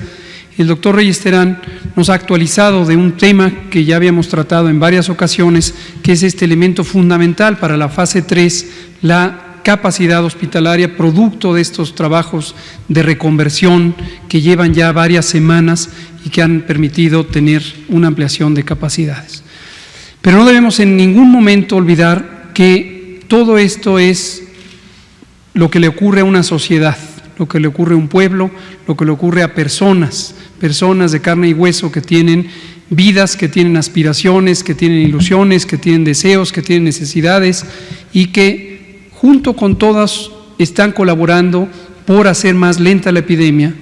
El doctor Reyes Terán nos ha actualizado de un tema que ya habíamos tratado en varias ocasiones, que es este elemento fundamental para la fase 3, la capacidad hospitalaria, producto de estos trabajos de reconversión que llevan ya varias semanas y que han permitido tener una ampliación de capacidades. Pero no debemos en ningún momento olvidar que todo esto es lo que le ocurre a una sociedad, lo que le ocurre a un pueblo, lo que le ocurre a personas de carne y hueso que tienen vidas, que tienen aspiraciones, que tienen ilusiones, que tienen deseos, que tienen necesidades y que junto con todas están colaborando por hacer más lenta la epidemia,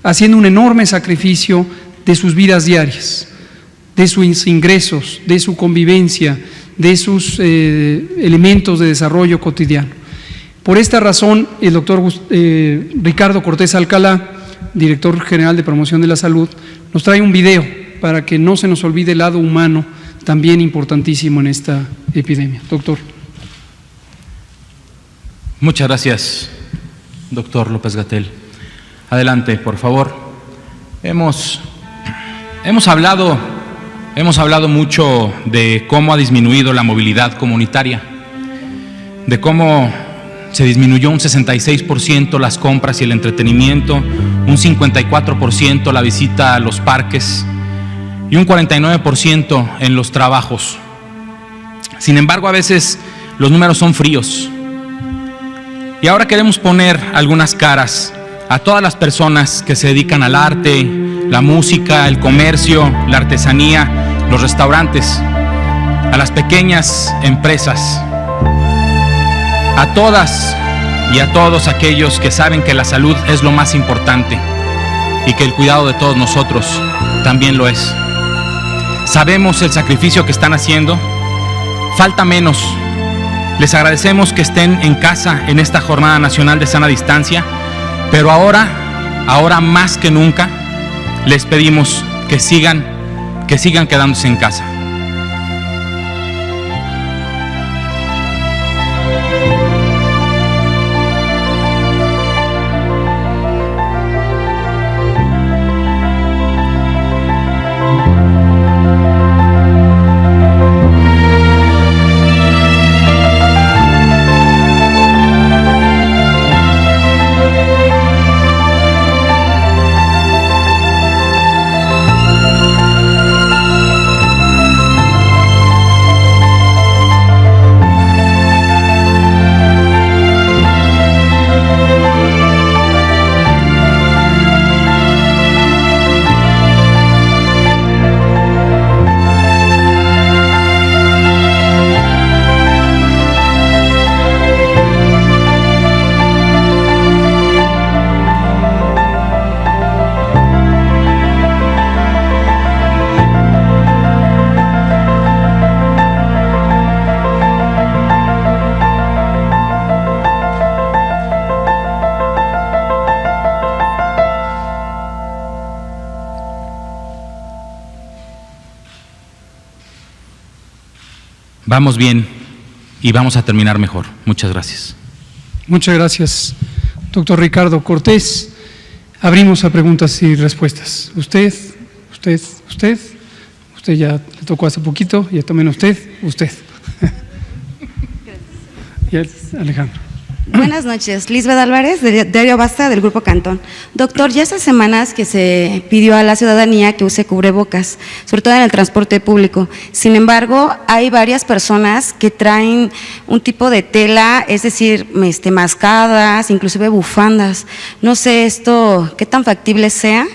haciendo un enorme sacrificio de sus vidas diarias, de sus ingresos, de su convivencia, de sus elementos de desarrollo cotidiano. Por esta razón, el doctor Ricardo Cortés Alcalá, director general de Promoción de la Salud, nos trae un video para que no se nos olvide el lado humano, también importantísimo en esta epidemia. Doctor. Muchas gracias, doctor López-Gatell. Adelante, por favor. Hemos hablado mucho de cómo ha disminuido la movilidad comunitaria, de cómo se disminuyó un 66% las compras y el entretenimiento, un 54% la visita a los parques y un 49% en los trabajos. Sin embargo, a veces los números son fríos. Y ahora queremos poner algunas caras a todas las personas que se dedican al arte, la música, el comercio, la artesanía, los restaurantes, a las pequeñas empresas, a todas y a todos aquellos que saben que la salud es lo más importante y que el cuidado de todos nosotros también lo es. Sabemos el sacrificio que están haciendo, falta menos. Les agradecemos que estén en casa en esta Jornada Nacional de Sana Distancia, pero ahora más que nunca, les pedimos que sigan quedándose en casa. Vamos bien y vamos a terminar mejor. Muchas gracias. Muchas gracias, doctor Ricardo Cortés. Abrimos a preguntas y respuestas. Usted ya le tocó hace poquito, y también usted. Y Alejandro. Buenas noches, Lisbeth Álvarez, de Diario Basta, del Grupo Cantón. Doctor, ya hace semanas que se pidió a la ciudadanía que use cubrebocas, sobre todo en el transporte público. Sin embargo, hay varias personas que traen un tipo de tela, es decir, mascadas, inclusive bufandas. No sé esto qué tan factible sea.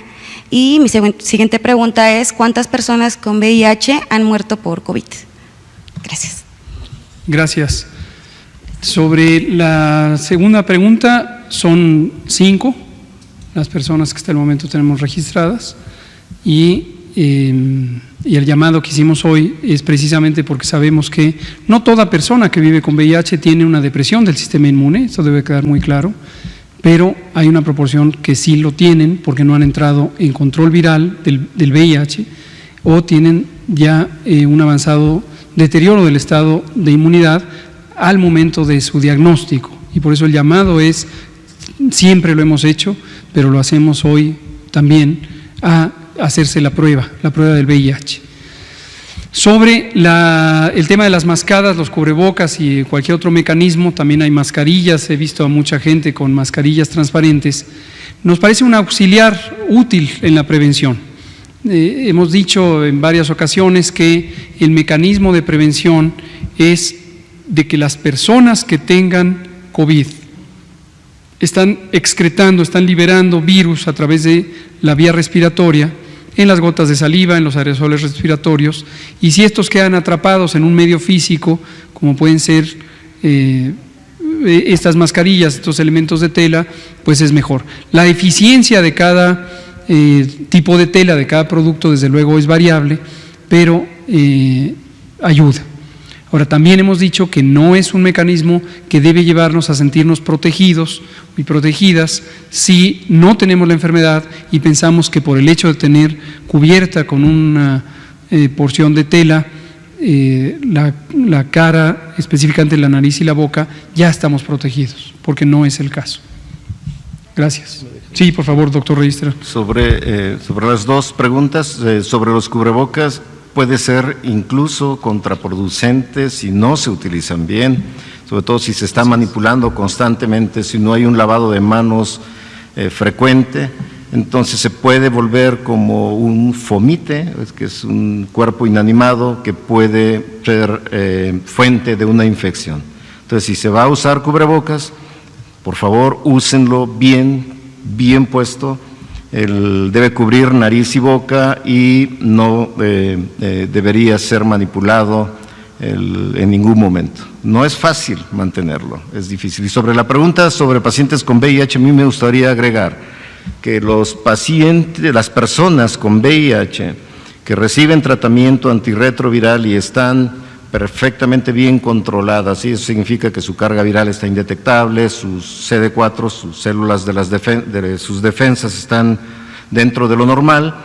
Y mi siguiente pregunta es, ¿cuántas personas con VIH han muerto por COVID? Gracias. Gracias. Sobre la segunda pregunta, son 5 las personas que hasta el momento tenemos registradas y el llamado que hicimos hoy es precisamente porque sabemos que no toda persona que vive con VIH tiene una depresión del sistema inmune, eso debe quedar muy claro, pero hay una proporción que sí lo tienen porque no han entrado en control viral del VIH o tienen ya un avanzado deterioro del estado de inmunidad al momento de su diagnóstico, y por eso el llamado es, siempre lo hemos hecho, pero lo hacemos hoy también, a hacerse la prueba del VIH. Sobre el tema de las mascadas, los cubrebocas y cualquier otro mecanismo, también hay mascarillas, he visto a mucha gente con mascarillas transparentes, nos parece un auxiliar útil en la prevención. Hemos dicho en varias ocasiones que el mecanismo de prevención es de que las personas que tengan COVID están excretando, están liberando virus a través de la vía respiratoria, en las gotas de saliva, en los aerosoles respiratorios, y si estos quedan atrapados en un medio físico, como pueden ser estas mascarillas, estos elementos de tela, pues es mejor. La eficiencia de cada tipo de tela, de cada producto, desde luego es variable, pero ayuda. Ahora, también hemos dicho que no es un mecanismo que debe llevarnos a sentirnos protegidos y protegidas si no tenemos la enfermedad y pensamos que por el hecho de tener cubierta con una porción de tela la cara, específicamente la nariz y la boca, ya estamos protegidos, porque no es el caso. Gracias. Sí, por favor, doctor Registra. Sobre las dos preguntas, sobre los cubrebocas, puede ser incluso contraproducente si no se utilizan bien, sobre todo si se está manipulando constantemente, si no hay un lavado de manos frecuente, entonces se puede volver como un fomite, que es un cuerpo inanimado que puede ser fuente de una infección. Entonces, si se va a usar cubrebocas, por favor, úsenlo bien puesto. Debe cubrir nariz y boca y no debería ser manipulado en ningún momento. No es fácil mantenerlo, es difícil. Y sobre la pregunta sobre pacientes con VIH, a mí me gustaría agregar que los pacientes, las personas con VIH que reciben tratamiento antirretroviral y están perfectamente bien controladas, y eso significa que su carga viral está indetectable, sus CD4, sus células de sus defensas están dentro de lo normal,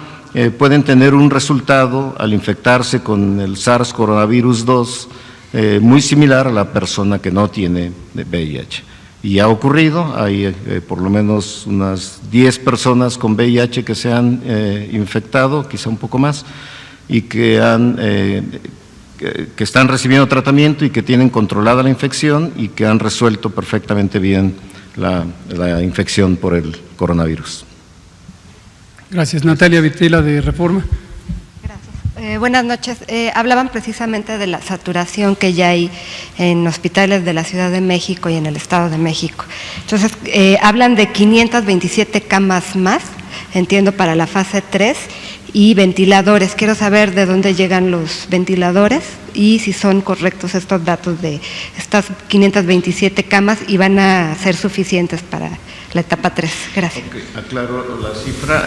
pueden tener un resultado al infectarse con el SARS coronavirus 2 muy similar a la persona que no tiene VIH. Y ha ocurrido, hay por lo menos unas 10 personas con VIH que se han infectado, quizá un poco más, y que están recibiendo tratamiento y que tienen controlada la infección y que han resuelto perfectamente bien la infección por el coronavirus. Gracias. Natalia Vitela, de Reforma. Gracias. Buenas noches. Hablaban precisamente de la saturación que ya hay en hospitales de la Ciudad de México y en el Estado de México. Entonces, hablan de 527 camas más, entiendo, para la fase 3, y ventiladores. Quiero saber de dónde llegan los ventiladores y si son correctos estos datos de estas 527 camas y van a ser suficientes para la etapa 3. Gracias. Okay, aclaro la cifra,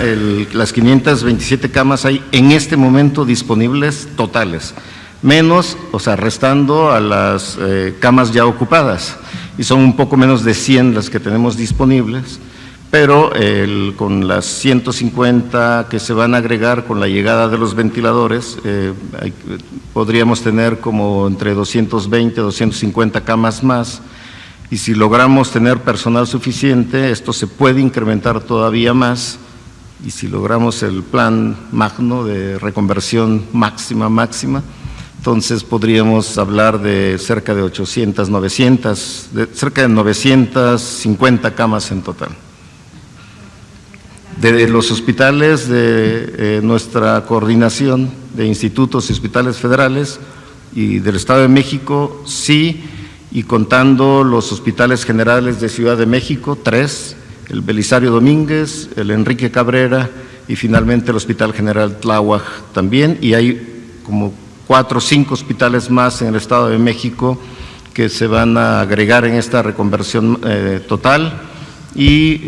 las 527 camas hay en este momento disponibles totales, menos, o sea, restando a las camas ya ocupadas, y son un poco menos de 100 las que tenemos disponibles, pero con las 150 que se van a agregar con la llegada de los ventiladores, podríamos tener como entre 220 y 250 camas más, y si logramos tener personal suficiente, esto se puede incrementar todavía más, y si logramos el plan magno de reconversión máxima, entonces podríamos hablar de cerca de 800, 900, cerca de 950 camas en total. De los hospitales de nuestra coordinación de institutos y hospitales federales y del Estado de México, sí, y contando los hospitales generales de Ciudad de México, 3, el Belisario Domínguez, el Enrique Cabrera y finalmente el Hospital General Tláhuac también, y hay como 4 o 5 hospitales más en el Estado de México que se van a agregar en esta reconversión total, y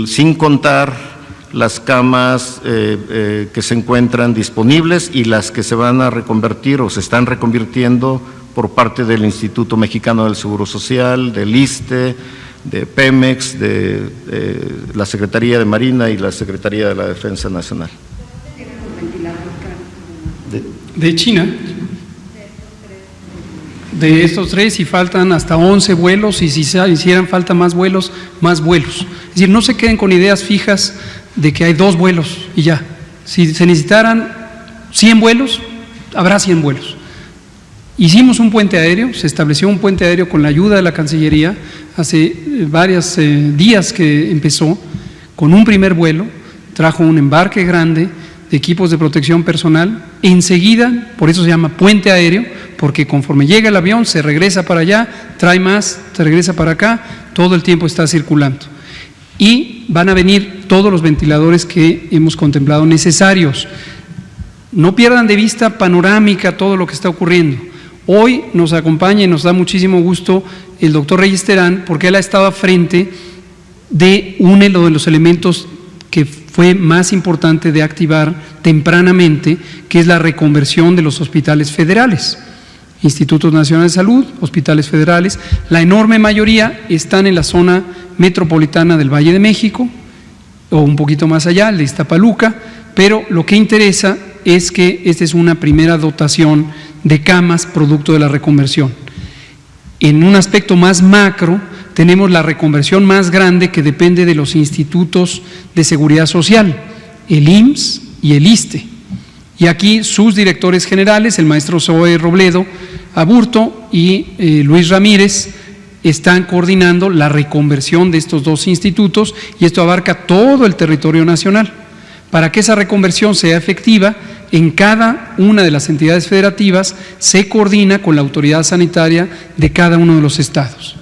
sin contar las camas que se encuentran disponibles y las que se van a reconvertir o se están reconvirtiendo por parte del Instituto Mexicano del Seguro Social, del ISSSTE, de Pemex, de la Secretaría de Marina y la Secretaría de la Defensa Nacional. De China. De estos 3, si faltan hasta 11 vuelos, y si hicieran falta más vuelos, más vuelos. Es decir, no se queden con ideas fijas de que hay 2 vuelos y ya. Si se necesitaran 100 vuelos, habrá 100 vuelos. Hicimos un puente aéreo, se estableció un puente aéreo con la ayuda de la Cancillería hace varios días que empezó, con un primer vuelo, trajo un embarque grande de equipos de protección personal. Enseguida, por eso se llama puente aéreo, porque conforme llega el avión se regresa para allá, trae más, se regresa para acá, todo el tiempo está circulando. Y van a venir todos los ventiladores que hemos contemplado necesarios. No pierdan de vista panorámica todo lo que está ocurriendo. Hoy nos acompaña y nos da muchísimo gusto el doctor Reyes Terán, porque él ha estado a frente de uno de los elementos que fue más importante de activar tempranamente, que es la reconversión de los hospitales federales. Institutos Nacionales de Salud, hospitales federales, la enorme mayoría están en la zona metropolitana del Valle de México, o un poquito más allá, el de Iztapaluca, pero lo que interesa es que esta es una primera dotación de camas producto de la reconversión. En un aspecto más macro, tenemos la reconversión más grande que depende de los institutos de seguridad social, el IMSS y el ISSSTE. Y aquí sus directores generales, el maestro Zoe Robledo Aburto y Luis Ramírez, están coordinando la reconversión de estos 2 institutos, y esto abarca todo el territorio nacional. Para que esa reconversión sea efectiva, en cada una de las entidades federativas se coordina con la autoridad sanitaria de cada uno de los estados.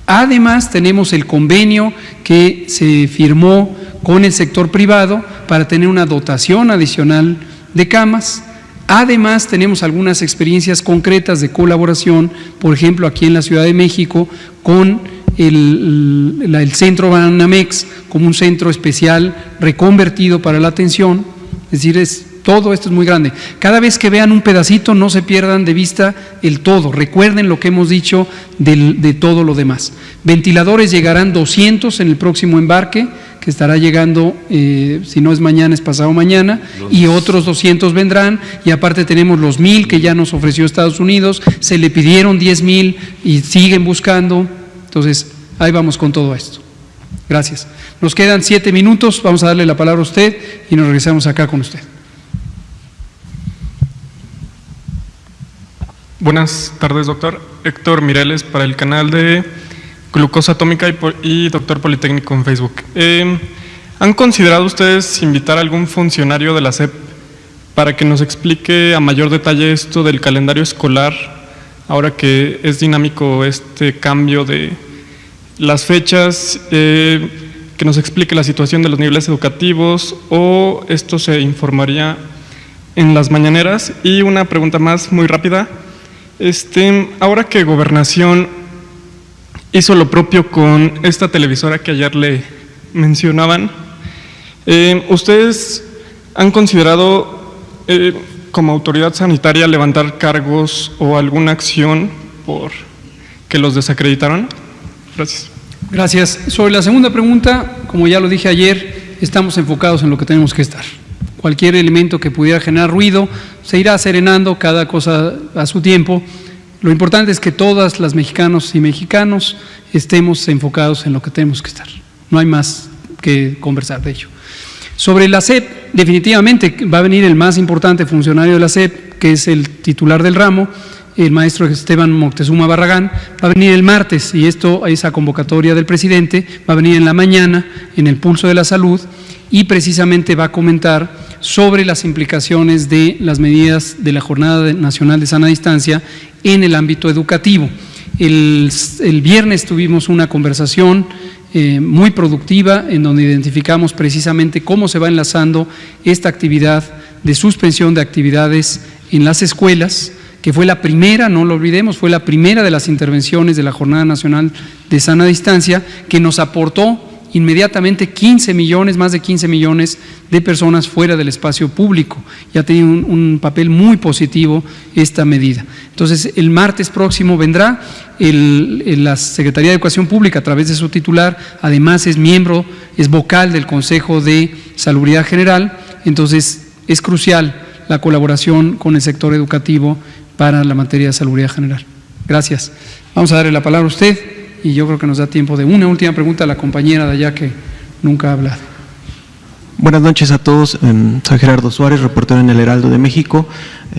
Además, tenemos el convenio que se firmó con el sector privado para tener una dotación adicional de camas. Además, tenemos algunas experiencias concretas de colaboración, por ejemplo, aquí en la Ciudad de México, con el Centro Banamex, como un centro especial reconvertido para la atención. Es decir, todo esto es muy grande. Cada vez que vean un pedacito, no se pierdan de vista el todo. Recuerden lo que hemos dicho de todo lo demás. Ventiladores llegarán 200 en el próximo embarque, que estará llegando, si no es mañana, es pasado mañana, y otros 200 vendrán, y aparte tenemos los 1,000 que ya nos ofreció Estados Unidos, se le pidieron 10,000 y siguen buscando. Entonces, ahí vamos con todo esto. Gracias. Nos quedan 7 minutos, vamos a darle la palabra a usted y nos regresamos acá con usted. Buenas tardes, doctor. Héctor Mireles, para el canal de Glucosa Atómica y Doctor Politécnico en Facebook. ¿Han considerado ustedes invitar a algún funcionario de la SEP para que nos explique a mayor detalle esto del calendario escolar, ahora que es dinámico este cambio de las fechas, que nos explique la situación de los niveles educativos, o esto se informaría en las mañaneras? Y una pregunta más muy rápida. Ahora que Gobernación hizo lo propio con esta televisora que ayer le mencionaban, ¿ustedes han considerado como autoridad sanitaria levantar cargos o alguna acción por que los desacreditaron? Gracias. Gracias. Sobre la segunda pregunta, como ya lo dije ayer, estamos enfocados en lo que tenemos que estar. Cualquier elemento que pudiera generar ruido se irá serenando, cada cosa a su tiempo. Lo importante es que todas las mexicanos y mexicanos estemos enfocados en lo que tenemos que estar. No hay más que conversar de ello. Sobre la SEP, definitivamente va a venir el más importante funcionario de la SEP, que es el titular del ramo, el maestro Esteban Moctezuma Barragán, va a venir el martes, y esa convocatoria del presidente va a venir en la mañana en el Pulso de la Salud, y precisamente va a comentar sobre las implicaciones de las medidas de la Jornada Nacional de Sana Distancia en el ámbito educativo. El viernes tuvimos una conversación muy productiva en donde identificamos precisamente cómo se va enlazando esta actividad de suspensión de actividades en las escuelas, que fue la primera, no lo olvidemos, fue la primera de las intervenciones de la Jornada Nacional de Sana Distancia, que nos aportó inmediatamente 15 millones, más de 15 millones de personas fuera del espacio público. Ya tiene un papel muy positivo esta medida. Entonces, el martes próximo vendrá la Secretaría de Educación Pública, a través de su titular, además es vocal del Consejo de Salubridad General. Entonces, es crucial la colaboración con el sector educativo para la materia de salubridad general. Gracias. Vamos a darle la palabra a usted, y yo creo que nos da tiempo de una última pregunta a la compañera de allá que nunca ha hablado. Buenas noches a todos, soy Gerardo Suárez, reportero en el Heraldo de México.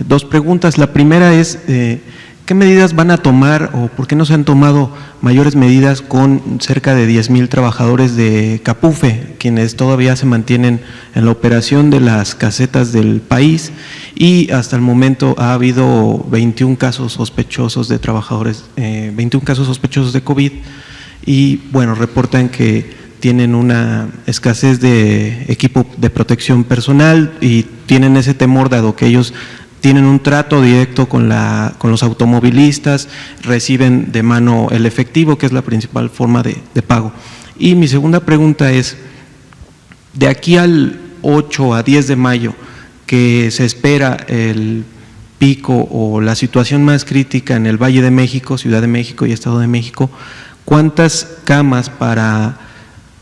Dos preguntas. La primera es, ¿qué medidas van a tomar o por qué no se han tomado mayores medidas con cerca de 10,000 trabajadores de Capufe, quienes todavía se mantienen en la operación de las casetas del país, y hasta el momento ha habido 21 casos sospechosos de trabajadores, 21 casos sospechosos de COVID, y bueno, reportan que tienen una escasez de equipo de protección personal y tienen ese temor, dado que ellos tienen un trato directo con los automovilistas, reciben de mano el efectivo, que es la principal forma de pago. Y mi segunda pregunta es, de aquí al 8 a 10 de mayo, que se espera el pico o la situación más crítica en el Valle de México, Ciudad de México y Estado de México, ¿cuántas camas para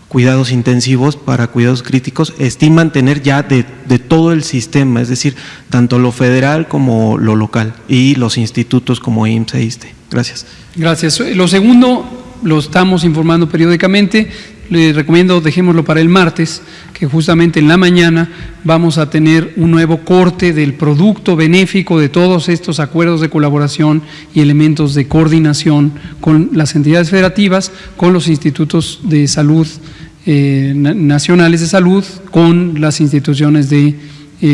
cuidados intensivos, para cuidados críticos, estiman tener ya de todo el sistema, es decir, tanto lo federal como lo local y los institutos como IMSS e ISSSTE? Gracias. Gracias. Lo segundo lo estamos informando periódicamente. Le recomiendo, dejémoslo para el martes, que justamente en la mañana vamos a tener un nuevo corte del producto benéfico de todos estos acuerdos de colaboración y elementos de coordinación con las entidades federativas, con los institutos de salud nacionales de salud, con las instituciones de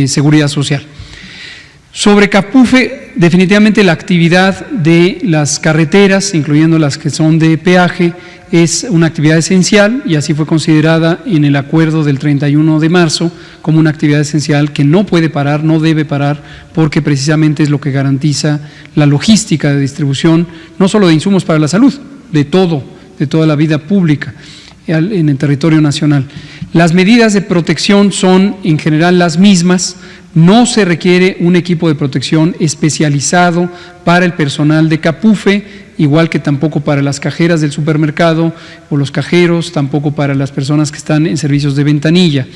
seguridad social. Sobre Capufe, definitivamente la actividad de las carreteras, incluyendo las que son de peaje, es una actividad esencial, y así fue considerada en el acuerdo del 31 de marzo como una actividad esencial que no puede parar, no debe parar, porque precisamente es lo que garantiza la logística de distribución, no solo de insumos para la salud, de toda la vida pública en el territorio nacional. Las medidas de protección son en general las mismas. No se requiere un equipo de protección especializado para el personal de Capufe, igual que tampoco para las cajeras del supermercado o los cajeros, tampoco para las personas que están en servicios de ventanilla.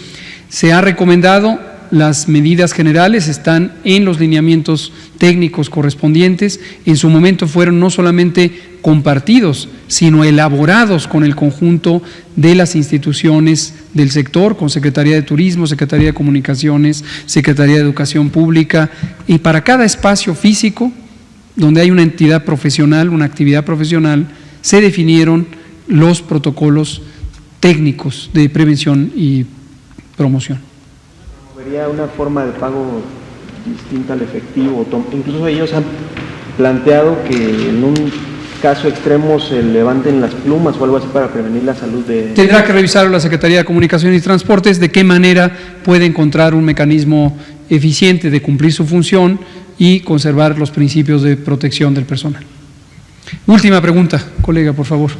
Se ha recomendado, las medidas generales están en los lineamientos técnicos correspondientes. En su momento fueron no solamente compartidos, sino elaborados con el conjunto de las instituciones del sector, con Secretaría de Turismo, Secretaría de Comunicaciones, Secretaría de Educación Pública, y para cada espacio físico donde hay una entidad profesional, una actividad profesional, se definieron los protocolos técnicos de prevención y promoción. ¿Sería una forma de pago distinta al efectivo? Incluso ellos han planteado que en un caso extremo se levanten las plumas o algo así para prevenir la salud de… Tendrá que revisar la Secretaría de Comunicaciones y Transportes de qué manera puede encontrar un mecanismo eficiente de cumplir su función y conservar los principios de protección del personal. Última pregunta, colega, por favor.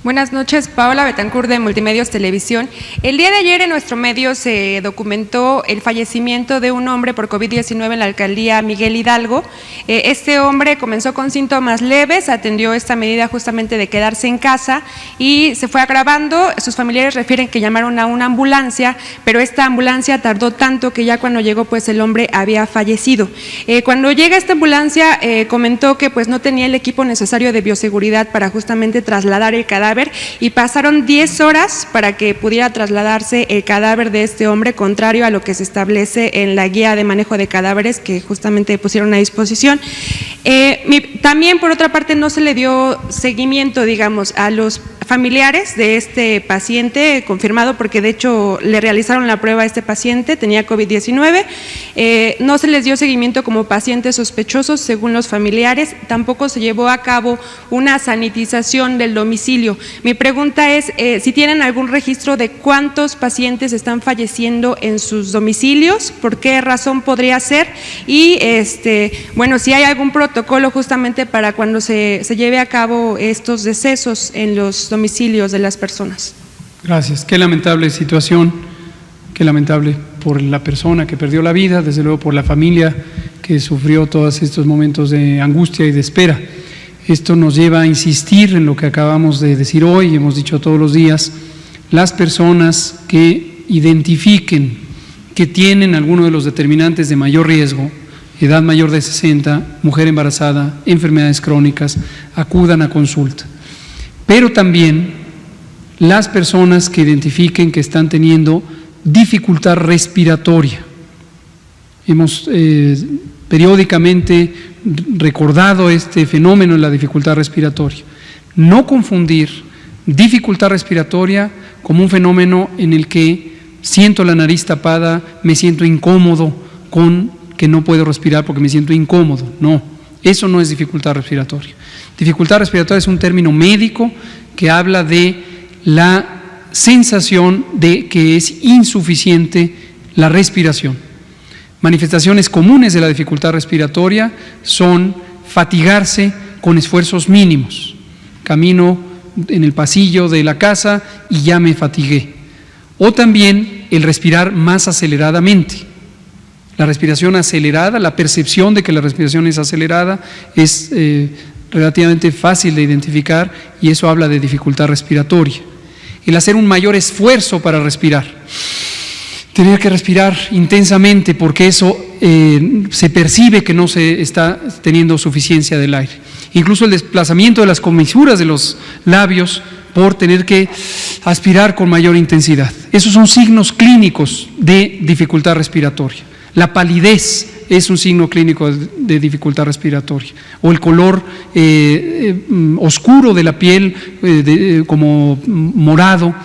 Buenas noches, Paola Betancourt de Multimedios Televisión. El día de ayer en nuestro medio se documentó el fallecimiento de un hombre por COVID-19 en la alcaldía Miguel Hidalgo. Este hombre comenzó con síntomas leves, atendió esta medida justamente de quedarse en casa y se fue agravando. Sus familiares refieren que llamaron a una ambulancia, pero esta ambulancia tardó tanto que ya cuando llegó pues el hombre había fallecido. Cuando llega esta ambulancia comentó que pues no tenía el equipo necesario de bioseguridad para justamente trasladar el cadáver cadáver y pasaron 10 horas para que pudiera trasladarse el cadáver de este hombre, contrario a lo que se establece en la guía de manejo de cadáveres que justamente pusieron a disposición. También, por otra parte, no se le dio seguimiento, digamos, a los familiares de este paciente confirmado, porque de hecho le realizaron la prueba a este paciente, tenía COVID-19, no se les dio seguimiento como pacientes sospechosos según los familiares, tampoco se llevó a cabo una sanitización del domicilio. Mi pregunta es si tienen algún registro de cuántos pacientes están falleciendo en sus domicilios, por qué razón podría ser, y bueno, si hay algún protocolo justamente para cuando se lleve a cabo estos decesos en los domicilios de las personas. Gracias. Qué lamentable situación, qué lamentable por la persona que perdió la vida, desde luego por la familia que sufrió todos estos momentos de angustia y de espera. Esto nos lleva a insistir en lo que acabamos de decir hoy, hemos dicho todos los días, las personas que identifiquen que tienen alguno de los determinantes de mayor riesgo, edad mayor de 60, mujer embarazada, enfermedades crónicas, acudan a consulta. Pero también las personas que identifiquen que están teniendo dificultad respiratoria. Hemos periódicamente recordado este fenómeno de la dificultad respiratoria. No confundir dificultad respiratoria como un fenómeno en el que siento la nariz tapada, me siento incómodo con que no puedo respirar porque me siento incómodo. No, eso no es dificultad respiratoria. Dificultad respiratoria es un término médico que habla de la sensación de que es insuficiente la respiración. Manifestaciones comunes de la dificultad respiratoria son fatigarse con esfuerzos mínimos. Camino en el pasillo de la casa y ya me fatigué. O también el respirar más aceleradamente. La respiración acelerada, la percepción de que la respiración es acelerada es relativamente fácil de identificar y eso habla de dificultad respiratoria. El hacer un mayor esfuerzo para respirar, tener que respirar intensamente porque eso se percibe que no se está teniendo suficiencia del aire. Incluso el desplazamiento de las comisuras de los labios por tener que aspirar con mayor intensidad. Esos son signos clínicos de dificultad respiratoria. La palidez es un signo clínico de dificultad respiratoria, o el color oscuro de la piel, como morado,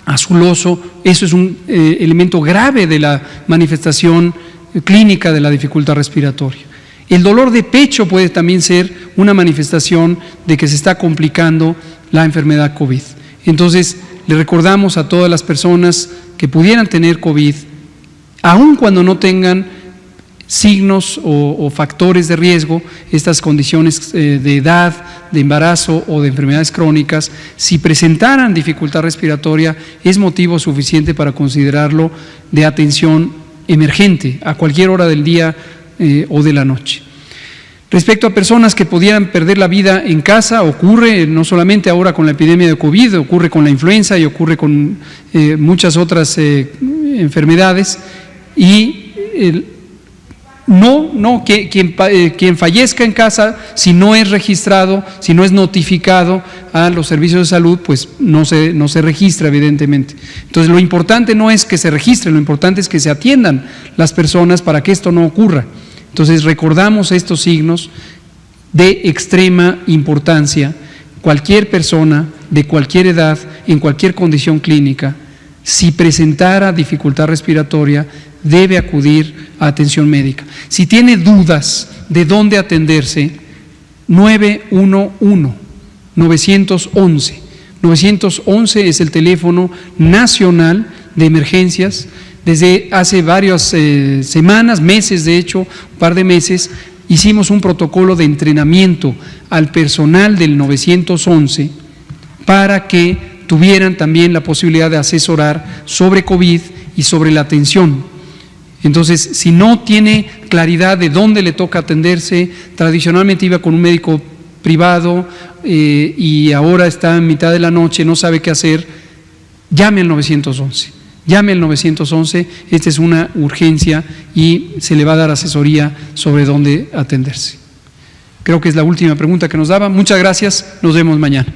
azuloso, eso es un elemento grave de la manifestación clínica de la dificultad respiratoria. El dolor de pecho puede también ser una manifestación de que se está complicando la enfermedad COVID. Entonces, le recordamos a todas las personas que pudieran tener COVID, aun cuando no tengan signos o factores de riesgo, estas condiciones de edad, de embarazo o de enfermedades crónicas, si presentaran dificultad respiratoria, es motivo suficiente para considerarlo de atención emergente a cualquier hora del día o de la noche. Respecto a personas que pudieran perder la vida en casa, ocurre no solamente ahora con la epidemia de COVID, ocurre con la influenza y ocurre con muchas otras enfermedades y quien fallezca en casa, si no es registrado, si no es notificado a los servicios de salud, pues no se registra evidentemente. Entonces lo importante no es que se registre, lo importante es que se atiendan las personas para que esto no ocurra. Entonces recordamos estos signos de extrema importancia. Cualquier persona de cualquier edad, en cualquier condición clínica, si presentara dificultad respiratoria, debe acudir a atención médica. Si tiene dudas de dónde atenderse, 911, 911. 911 es el teléfono nacional de emergencias. Desde hace varias semanas, meses de hecho, un par de meses, hicimos un protocolo de entrenamiento al personal del 911 para que tuvieran también la posibilidad de asesorar sobre COVID y sobre la atención. Entonces, si no tiene claridad de dónde le toca atenderse, tradicionalmente iba con un médico privado y ahora está en mitad de la noche, no sabe qué hacer, llame al 911. Llame al 911, esta es una urgencia y se le va a dar asesoría sobre dónde atenderse. Creo que es la última pregunta que nos daba. Muchas gracias, nos vemos mañana.